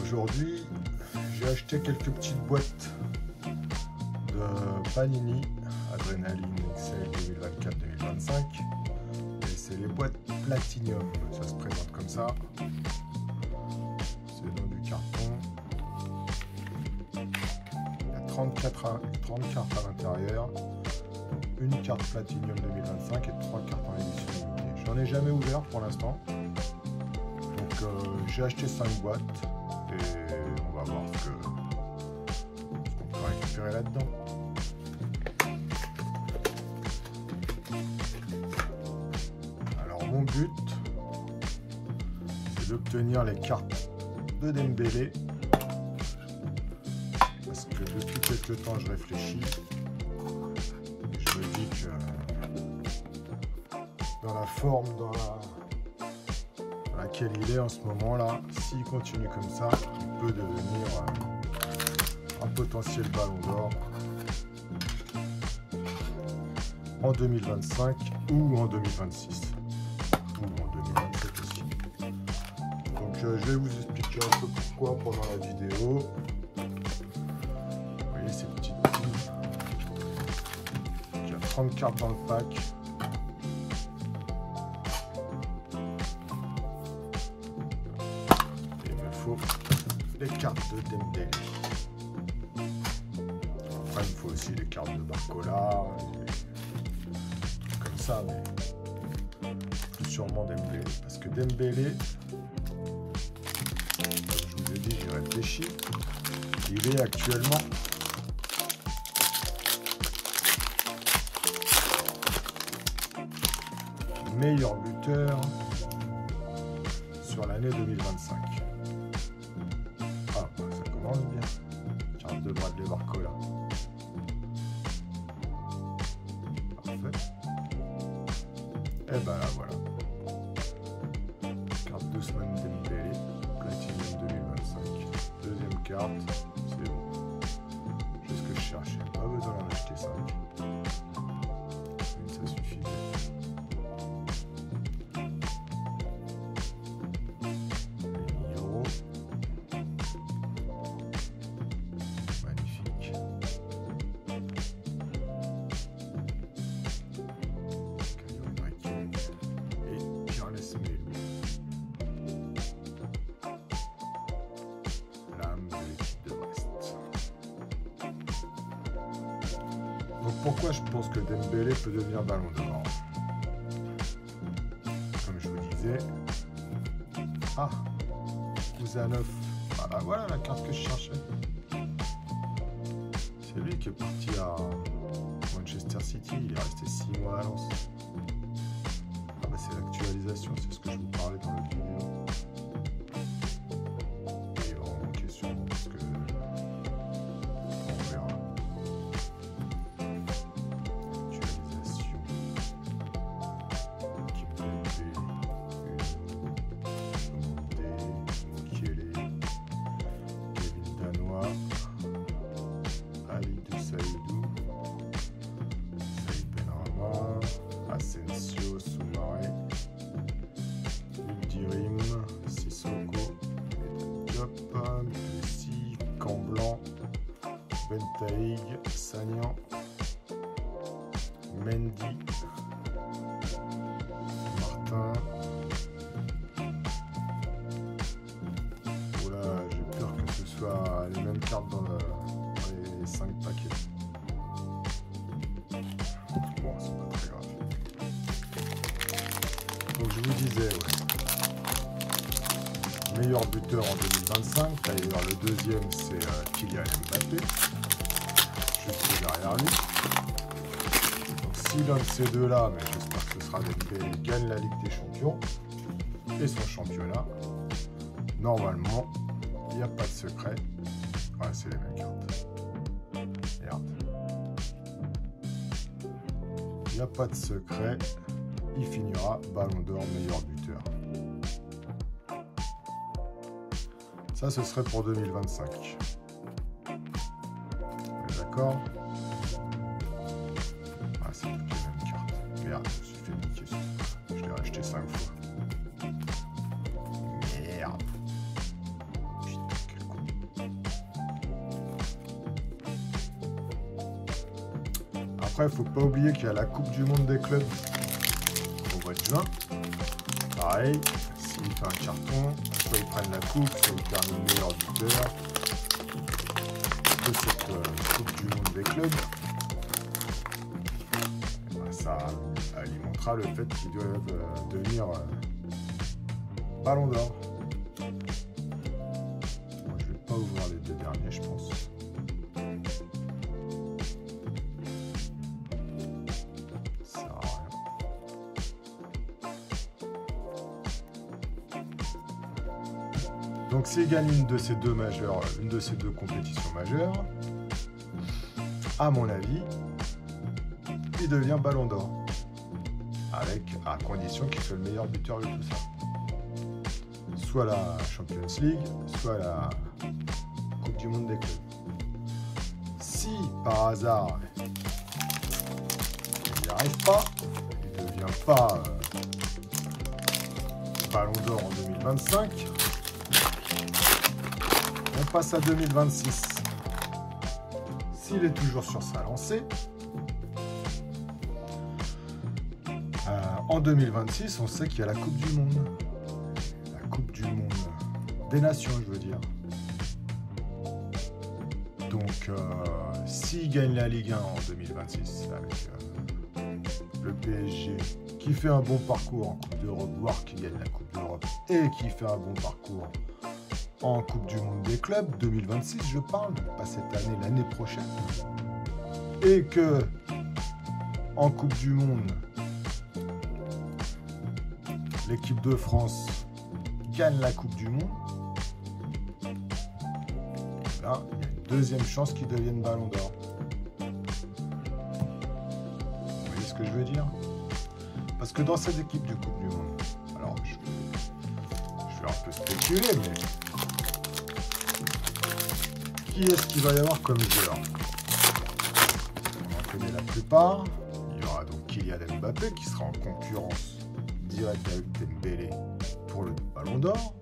aujourd'hui, j'ai acheté quelques petites boîtes de Panini Adrenaline XL 2024-2025 et c'est les boîtes Platinum, ça se présente comme ça, c'est dans du carton, il y a 30 cartes à l'intérieur, une carte Platinum 2025 et 3 cartes en édition limitée. J'en ai jamais ouvert pour l'instant, donc j'ai acheté 5 boîtes et on va voir ce qu'on peut récupérer là-dedans. Alors mon but, c'est d'obtenir les cartes de Dembélé, parce que depuis quelques temps je réfléchis et je me dis que dans la forme dans laquelle il est en ce moment là, s'il continue comme ça, il peut devenir un potentiel ballon d'or en 2025 ou en 2026 ou en 2027 aussi. Donc je vais vous expliquer un peu pourquoi pendant la vidéo. Vous voyez ces petites billes, il y a 30 cartes dans le pack. Et il me faut les cartes de Dembélé. Après il me faut aussi les cartes de Barcola, comme ça, mais plus sûrement Dembélé, parce que Dembélé, comme je vous ai dit, j'ai réfléchi, il est actuellement meilleur buteur sur l'année 2025. Ah, ça commence bien. Carte de Bradley Barcola. Parfait. Et ben là, voilà. Carte de semaine Dembélé, Platinum 2025. Deuxième carte, c'est bon. J'ai ce que je cherchais. Pas besoin d'en acheter 5. Une, ça suffit. Magnifique. Et Pierre Lesmélou. L'âme de l'équipe de Brest. Donc pourquoi je pense que Dembélé peut devenir ballon d'or? Comme je vous disais. Ah, Kouzanov. Ah, voilà la carte que je cherchais. C'est lui qui est parti à Manchester City, il est resté 6 mois à Lens. Ah bah c'est l'actualisation, c'est ce que je vous parlais dans le vidéo. Il est vraiment question parce que on verra. Actualisation. Mukiele, Kevin Danois. Ali de Saïdou, Saïd Benrahma, Asensio, Soumaré, Dirim, Sissoko, Diop, Messi, Camblanc, Bentaïg, Sagnan, Mendy, Martin. Oula, j'ai peur que ce soit les mêmes cartes dans les 5 paquets. Bon, c'est pas très grave. Donc je vous disais, ouais. Meilleur buteur en 2025. D'ailleurs, le deuxième, c'est Kylian Mbappé. Juste derrière lui. Donc si l'un de ces deux-là, mais j'espère que ce sera Dembélé, gagne la Ligue des Champions et son championnat, normalement, il n'y a pas de secret. Ouais, c'est les mêmes cartes. Merde. Il n'y a pas de secret. Il finira ballon d'or meilleur buteur. Ça, ce serait pour 2025. D'accord? Ah, c'est toutes les mêmes cartes. Merde, je me suis fait niquer. Je l'ai racheté 5 fois. Merde. Putain, quel Après, il ne faut pas oublier qu'il y a la Coupe du Monde des clubs au mois de juin. Pareil, s'il fait un carton, soit ils prennent la coupe, soit ils terminent meilleur buteur de cette Coupe du Monde des clubs. Ben, ça alimentera le fait qu'ils doivent devenir Ballon d'Or. Bon, je ne vais pas ouvrir les deux derniers, je pense. Ça sert à rien. Donc s'il gagne une de ces deux majeures, une de ces deux compétitions majeures, à mon avis, il devient Ballon d'Or. À condition qu'il soit le meilleur buteur de tout ça. Soit la Champions League, soit la Coupe du Monde des clubs. Si par hasard il n'y arrive pas, il ne devient pas Ballon d'Or en 2025, on passe à 2026. S'il est toujours sur sa lancée, en 2026, on sait qu'il y a la Coupe du Monde. La Coupe du Monde des Nations, je veux dire. Donc, s'il gagne la Ligue 1 en 2026, avec le PSG, qui fait un bon parcours en Coupe d'Europe, voire qui gagne la Coupe d'Europe, et qui fait un bon parcours en Coupe du Monde des clubs, 2026, je parle, pas cette année, l'année prochaine, et que en Coupe du Monde, l'équipe de France gagne la Coupe du Monde, là, il y a une deuxième chance qu'ils deviennent Ballon d'Or. Vous voyez ce que je veux dire? Parce que dans cette équipe du Coupe du Monde, alors je vais un peu spéculer, mais qui est-ce qu'il va y avoir comme joueur? On en connaît la plupart. Il y aura donc Kylian Mbappé qui sera en concurrence direct avec Dembélé pour le Ballon d'Or.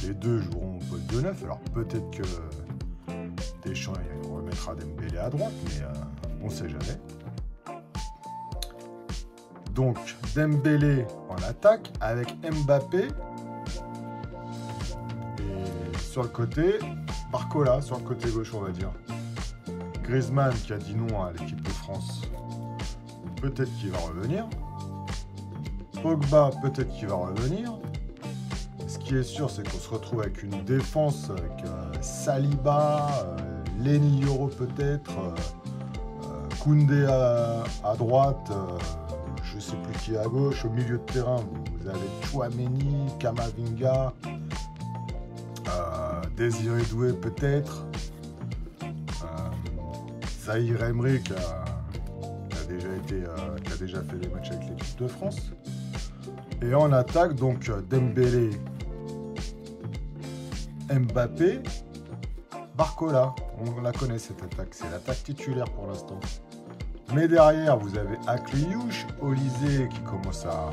Les deux joueront au poste de neuf. Alors peut-être que Deschamps il remettra Dembélé à droite, mais on ne sait jamais. Donc Dembélé en attaque avec Mbappé. Et sur le côté, Barcola, sur le côté gauche on va dire. Griezmann qui a dit non à l'équipe de France. Peut-être qu'il va revenir. Pogba, peut-être qu'il va revenir. Ce qui est sûr, c'est qu'on se retrouve avec une défense avec Saliba, Leny Yoro peut-être, Koundé à droite, je ne sais plus qui est à gauche. Au milieu de terrain, vous avez Tchouaméni, Kamavinga, Désiré Doué peut-être, Zahir Emery qui a déjà fait les matchs avec l'équipe de France. Et en attaque, donc Dembélé, Mbappé, Barcola. On la connaît cette attaque, c'est l'attaque titulaire pour l'instant. Mais derrière, vous avez Akliouche, Olysée qui commence à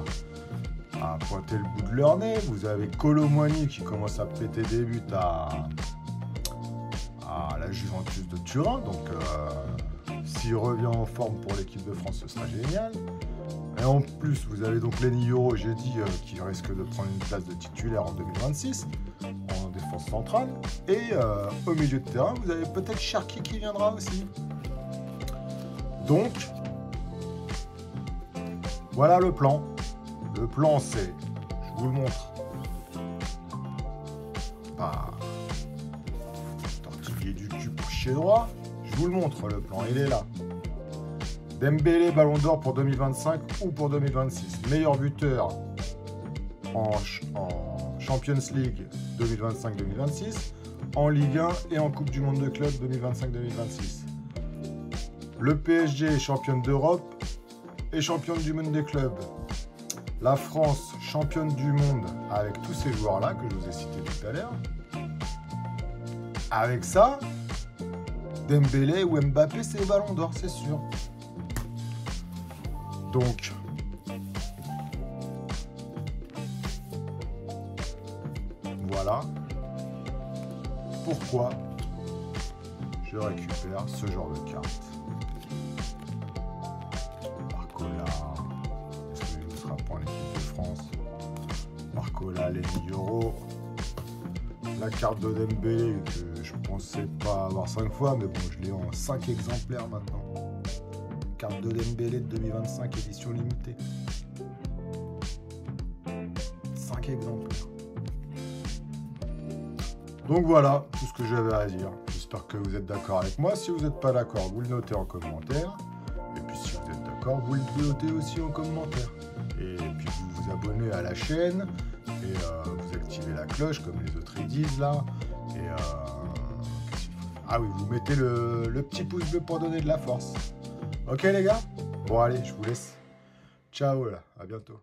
pointer le bout de leur nez. Vous avez Kolo Muani qui commence à péter des buts à la Juventus de Turin. Donc, s'il revient en forme pour l'équipe de France, ce sera génial. Et en plus, vous avez donc Leny Yoro, j'ai dit, qui risque de prendre une place de titulaire en 2026, en défense centrale. Et au milieu de terrain, vous avez peut-être Cherki qui viendra aussi. Donc, voilà le plan. Le plan, c'est, je vous le montre, pas tortiller du cul pour chier droit. Je vous le montre, le plan, il est là. Dembélé, Ballon d'Or pour 2025 ou pour 2026. Meilleur buteur en Champions League 2025-2026, en Ligue 1 et en Coupe du Monde de club 2025-2026. Le PSG est championne d'Europe et championne du monde des clubs. La France, championne du monde avec tous ces joueurs-là que je vous ai cités tout à l'heure. Avec ça, Dembélé ou Mbappé, c'est Ballon d'Or, c'est sûr. Donc, voilà pourquoi je récupère ce genre de carte. Nicolas Lenioro. La carte de Dembélé que je pensais pas avoir 5 fois, mais bon, je l'ai en 5 exemplaires maintenant. Carte de Dembélé de 2025, édition limitée. 5 exemplaires. Donc voilà, tout ce que j'avais à dire. J'espère que vous êtes d'accord avec moi. Si vous n'êtes pas d'accord, vous le notez en commentaire. Et puis si vous êtes d'accord, vous le notez aussi en commentaire. Et puis vous vous abonnez à la chaîne. Et vous activez la cloche comme les autres ils disent là. Et ah oui, vous mettez le petit pouce bleu pour donner de la force. Ok les gars? Bon allez, je vous laisse. Ciao là, à bientôt.